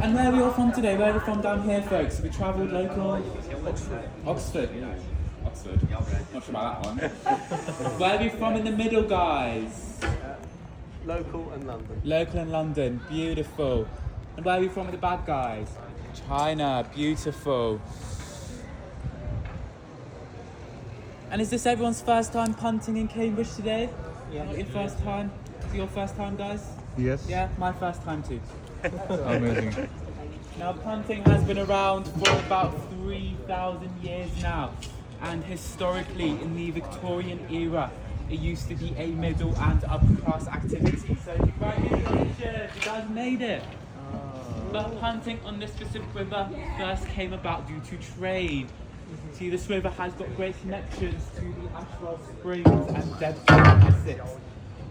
And where are we all from today? Where are we from down here, folks? Have we travelled local? Oxford. Oxford. Not sure about that one. Where are we from in the middle, guys? Local and London. Local and London. Beautiful. And where are we from with the bad guys? China. Beautiful. And is this everyone's first time punting in Cambridge today? Yeah. Not your first time? Is it your first time, guys? Yes. Yeah, my first time too. Amazing. Now, punting has been around for about 3,000 years now, and historically, in the Victorian era, it used to be a middle and upper class activity. So, congratulations, you guys made it. But punting on this specific river first came about due to trade. See, this river has got great connections to the Ashwell Springs and Deptford in Essex.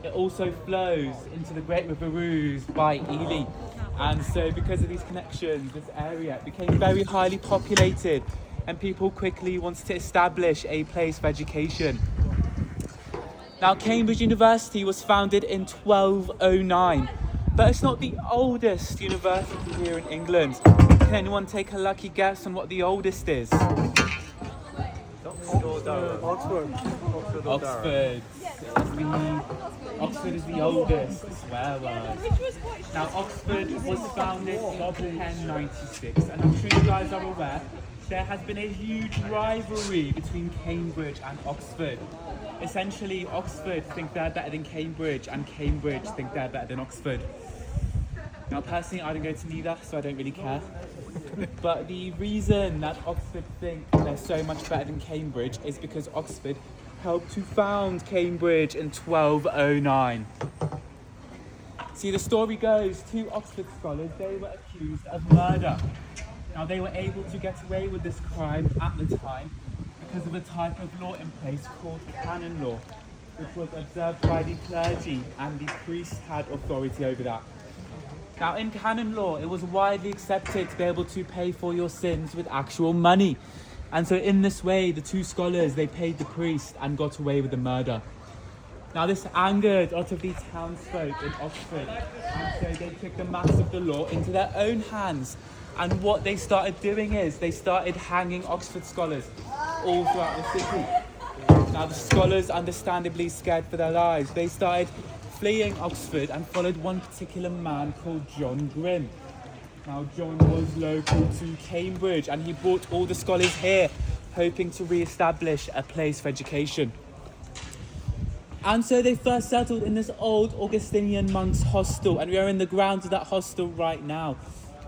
It also flows into the Great River Ouse by Ely. And so because of these connections, this area became very highly populated and people quickly wanted to establish a place for education. Now, Cambridge University was founded in 1209, but it's not the oldest university here in England. Can anyone take a lucky guess on what the oldest is? Oxford. Oxford. Oxford is the oldest, I swear word. Now, Oxford was founded in 1096, and I'm sure you guys are aware, there has been a huge rivalry between Cambridge and Oxford. Essentially, Oxford think they're better than Cambridge, and Cambridge think they're better than Oxford. Now, personally, I don't go to neither, so I don't really care. But the reason that Oxford think they're so much better than Cambridge is because Oxford helped to found Cambridge in 1209. See, the story goes, two Oxford scholars, they were accused of murder. Now, they were able to get away with this crime at the time because of a type of law in place called canon law, which was observed by the clergy, and the priest had authority over that. Now, in canon law, it was widely accepted to be able to pay for your sins with actual money. And so in this way, the two scholars, they paid the priest and got away with the murder. Now, this angered a lot of the townsfolk in Oxford. And so they took the matters of the law into their own hands. And what they started doing is they started hanging Oxford scholars all throughout the city. Now, the scholars, understandably scared for their lives, they started fleeing Oxford and followed one particular man called John Grimm. Now, John was local to Cambridge and he brought all the scholars here, hoping to re-establish a place for education. And so they first settled in this old Augustinian monks' hostel, and we are in the grounds of that hostel right now.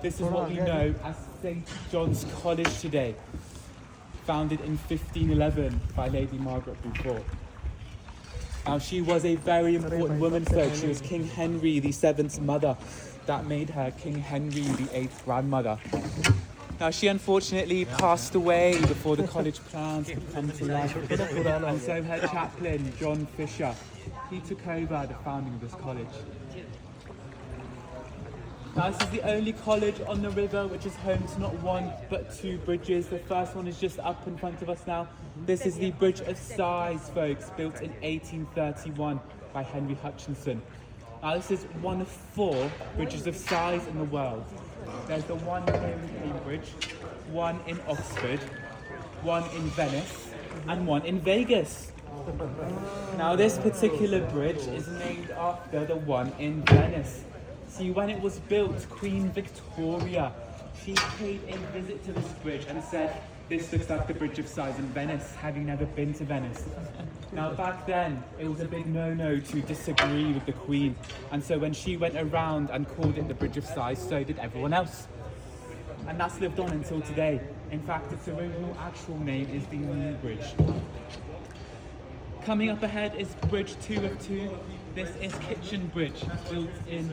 This is what we know as St. John's College today, founded in 1511 by Lady Margaret Beaufort. Now, she was a very important woman, folks. She was King Henry VII's mother. That made her King Henry VIII's grandmother. Now, she unfortunately passed away before the college plans could come to life. And so her chaplain, John Fisher, he took over the founding of this college. Now, this is the only college on the river which is home to not one but two bridges. The first one is just up in front of us now. This is the Bridge of Sighs, folks, built in 1831 by Henry Hutchinson. Now, this is one of 4 bridges of size in the world. There's the one here in Cambridge, one in Oxford, one in Venice, and one in Vegas. Now, this particular bridge is named after the one in Venice. See, when it was built, Queen Victoria, she paid a visit to this bridge and said, "This looks like the Bridge of Sighs in Venice, having never been to Venice." Now, back then, it was a big no-no to disagree with the Queen. And so when she went around and called it the Bridge of Sighs, so did everyone else. And that's lived on until today. In fact, its original actual name is the New Bridge. Coming up ahead is Bridge 2 of 2. This is Kitchen Bridge, built in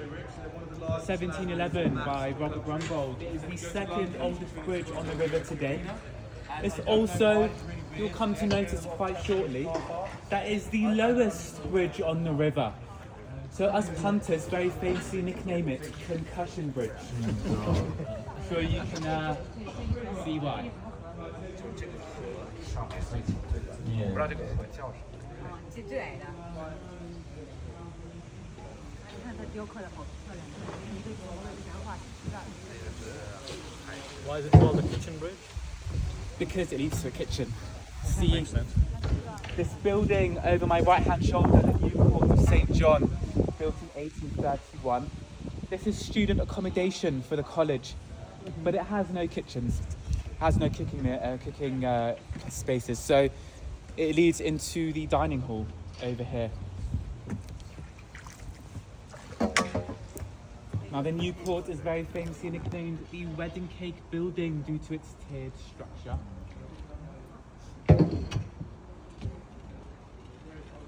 1711 by Robert Grumbold. It is the second oldest bridge on the river today. It's also, you'll come to notice quite shortly, that is the lowest bridge on the river. So us punters very famously nickname it Concussion Bridge. So you can see why. Why is it called the kitchen bridge? Because it leads to a kitchen. See, Makes sense. this building over my right-hand shoulder, the new court of St. John, built in 1831. This is student accommodation for the college, but it has no kitchens, has no cooking spaces. So it leads into the dining hall over here. Now the new court is very famously nicknamed the wedding cake building due to its tiered structure.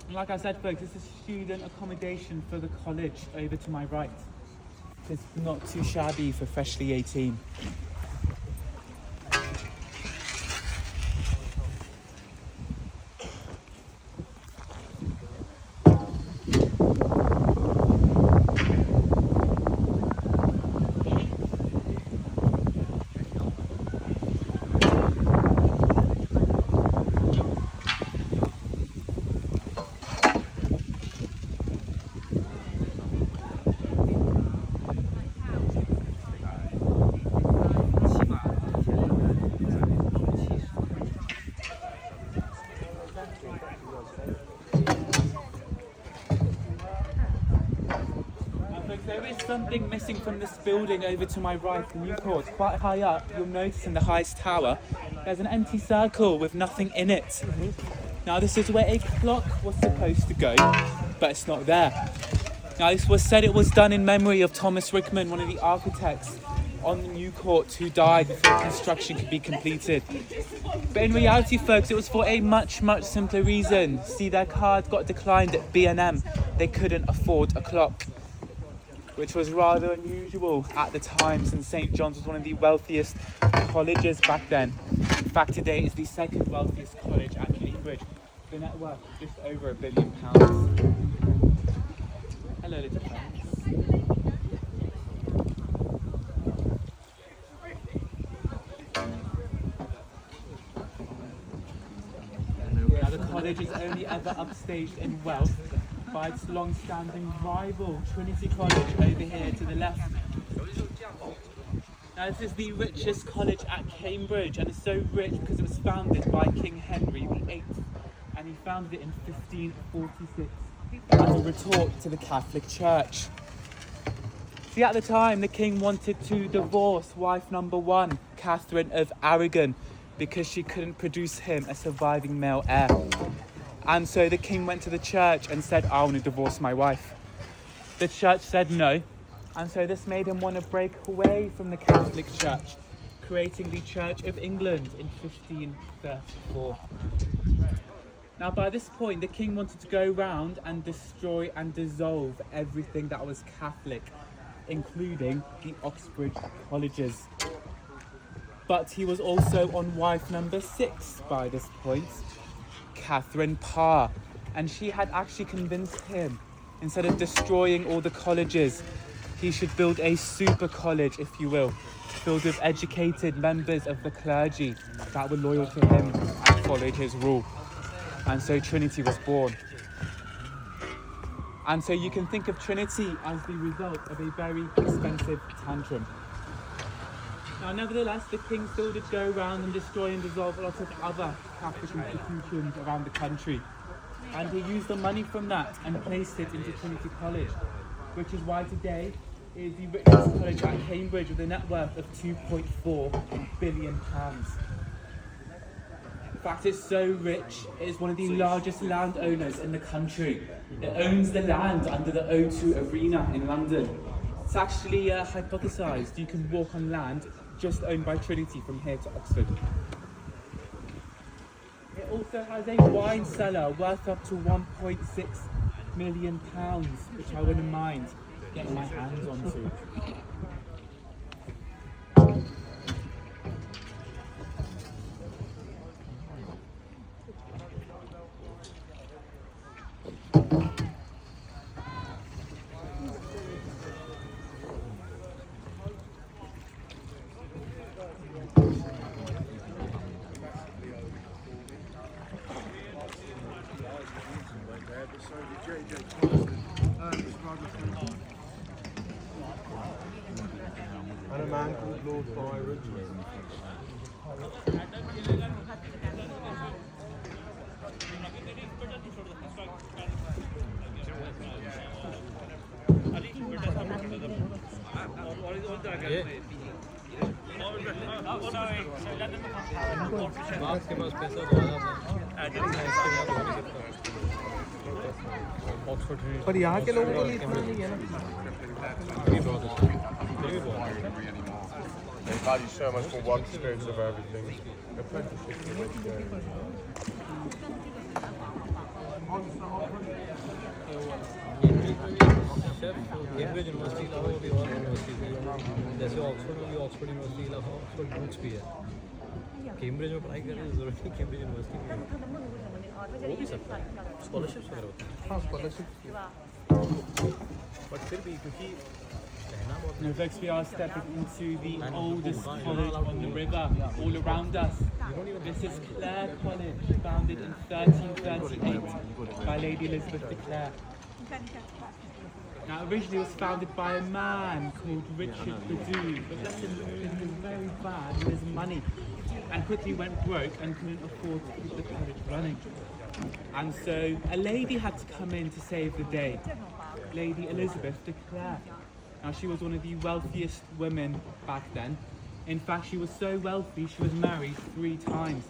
And like I said, folks, this is student accommodation for the college over to my right. It's not too shabby for freshly 18. There is something missing from this building over to my right, the new court. Quite high up, you'll notice in the highest tower, there's an empty circle with nothing in it. Now this is where a clock was supposed to go, but it's not there. Now this was said it was done in memory of Thomas Rickman, one of the architects on the new court who died before construction could be completed. But in reality, folks, it was for a much, much simpler reason. See, their card got declined at B&M. They couldn't afford a clock, which was rather unusual at the time since St. John's was one of the wealthiest colleges back then. In fact, today it's the second wealthiest college at Cambridge. The net worth is just over £1 billion. Hello, little friends. Now, the college is only ever upstaged in wealth by its long-standing rival, Trinity College, over here to the left. Now this is the richest college at Cambridge, and it's so rich because it was founded by King Henry VIII, and he founded it in 1546 as a retort to the Catholic Church. See, at the time, the king wanted to divorce wife number one, Catherine of Aragon, because she couldn't produce him a surviving male heir. And so the king went to the church and said, I want to divorce my wife. The church said no. And so this made him want to break away from the Catholic Church, creating the Church of England in 1534. Now by this point, the king wanted to go round and destroy and dissolve everything that was Catholic, including the Oxbridge colleges. But he was also on wife number 6 by this point, Catherine Parr, and she had actually convinced him, instead of destroying all the colleges, he should build a super college, if you will, filled with educated members of the clergy that were loyal to him and followed his rule. And so Trinity was born. And so you can think of Trinity as the result of a very expensive tantrum. Now, nevertheless, the king still did go around and destroy and dissolve a lot of other Catholic institutions around the country. And he used the money from that and placed it into Trinity College, which is why today it is the richest college at Cambridge with a net worth of £2.4 billion. In fact, it's so rich, it is one of the largest landowners in the country. It owns the land under the O2 Arena in London. It's actually hypothesised you can walk on land just owned by Trinity from here to Oxford. It also has a wine cellar worth up to £1.6 million, which I wouldn't mind getting my hands onto. man called Lord Byron. आपके पास पैसा तो Oxford पर यहाँ के लोगों को लिए इतना नहीं है ना। They value so much more one experience of everything. Apprenticeship is the way to go. Cambridge university Lahore भी और यूनिवर्सिटीज़ हैं, जैसे ऑक्सफोर्ड में भी Oxford university Lahore Oxford groups भी है। कैम्ब्रिज में पढ़ाई करने की ज़रूरत नहीं, कैम्ब्रिज यूनिवर्सिटी में हो भी सकता है, स्कॉलरशिप्स वगैरह होती हैं। हाँ स्कॉलरशिप। बट फिर भी क्योंकि रहना बहुत Now, folks, we are stepping into the oldest college on the river, all around us. This is Clare College, founded in 1338 by Lady Elizabeth de Clare. Now, originally it was founded by a man called Richard Badoo, but listen, he was very bad with his money and quickly went broke and couldn't afford to keep the college running. And so a lady had to come in to save the day, Lady Elizabeth de Clare. Now, she was one of the wealthiest women back then. In fact, she was so wealthy, she was married 3 times.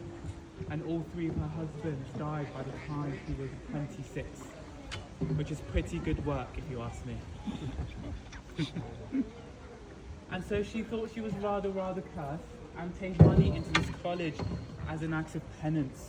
And all 3 of her husbands died by the time she was 26. Which is pretty good work, if you ask me. And so she thought she was rather cursed and paid money into this college as an act of penance.